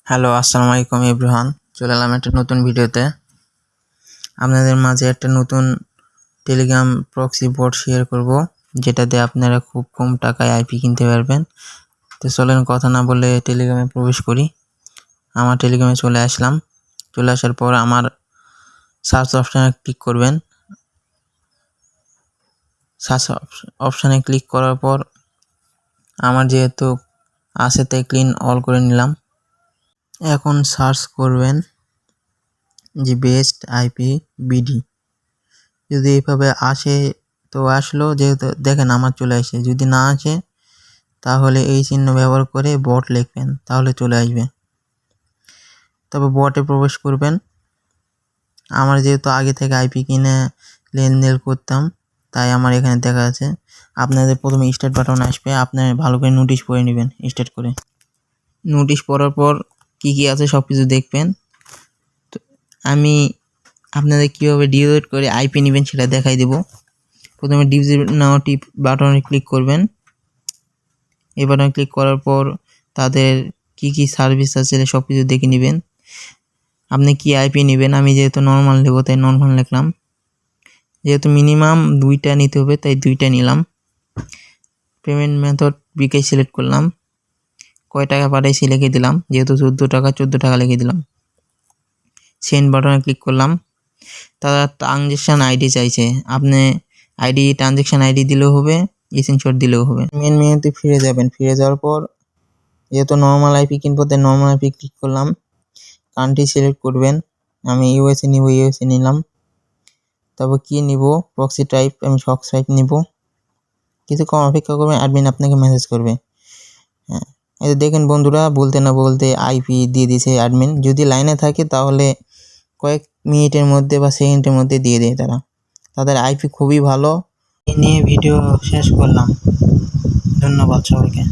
Hello, আসসালামু আলাইকুম everyone. চলে এলাম একটা নতুন ভিডিওতে। আপনাদের মাঝে একটা নতুন টেলিগ্রাম প্রক্সি বোর্ড শেয়ার করব, যেটা দিয়ে আপনারা খুব কম টাকায় আইপি কিনতে পারবেন। তো চলেন কথা না বলে টেলিগ্রামে প্রবেশ করি। আমার টেলিগ্রামে চলে আসলাম। চলে আসার পর আমার সার্চ অপশানে ক্লিক করবেন। সার্চ অপশানে ক্লিক করার পর আমার যেহেতু আছে তাই ক্লিন অল করে নিলাম। এখন সার্চ করবেন যে বেস্ট আইপি বিডি। যদি এইভাবে আসে তো আসলো, যেহেতু দেখেন আমার চলে আসে। যদি না আসে তাহলে এই চিহ্ন ব্যবহার করে বট লিখবেন, তাহলে চলে আসবে। তবে বটে প্রবেশ করবেন। আমার যেহেতু আগে থেকে আইপি কিনে লেনদেন করতাম, তাই আমার এখানে দেখা আছে। আপনাদের প্রথমে স্টার্ট বাটন আসবে, আপনারা ভালো করে নোটিশ পড়ে নেবেন। স্টার্ট করে নোটিশ পড়ার পর কি কি আছে সব কিছু দেখবেন। তো আমি আপনাদের কীভাবে ডিলিট করে আইপি নেবেন সেটা দেখাই দেব। প্রথমে ডিজিট নাও বাটনে ক্লিক করবেন। এই বাটনে ক্লিক করার পর তাদের কি কি সার্ভিস আছে সব কিছু দেখে নেবেন। আপনি কি আইপি নেবেন, আমি যেহেতু নর্মাল নেব তাই নর্মাল লিখলাম। যেহেতু মিনিমাম 2টা নিতে হবে তাই 2টা নিলাম। পেমেন্ট মেথড বিকাশ সিলেক্ট করলাম। কয় টাকা পাঠাইছি লিখে দিলাম, যেহেতু 14 টাকা লিখে দিলাম। সেন্ড বাটনে ক্লিক করলাম। তারা ট্রানজ্যাকশান আইডি চাইছে, আপনি ট্রানজ্যাকশান আইডি দিলেও হবে, স্ক্রিনশট দিলেও হবে। মেন মেনুতে ফিরে যাবেন। ফিরে যাওয়ার পর যেহেতু নর্মাল আইপি কিনবো তাই নর্মাল আইপি ক্লিক করলাম। কান্ট্রি সিলেক্ট করবেন। আমি ইউএসএ নিব, ইউএসএ নিলাম। তবে কি নিব, প্রক্সি টাইপ, আমি প্রক্সি টাইপ নিব। কিছুক্ষণ অপেক্ষা করবেন, অ্যাডমিন আপনাকে মেসেজ করবে। হ্যাঁ, এই দেখেন বন্ধুরা, বলতে না বলতে আইপি দিয়ে দিয়েছে অ্যাডমিন। যদি লাইনে থাকে তাহলে কয়েক মিনিটের মধ্যে বা সেকেন্ডের মধ্যে দিয়ে দেয় তারা। তাদের আইপি খুবই ভালো। এই নিয়ে ভিডিও শেষ করলাম। ধন্যবাদ সবাইকে।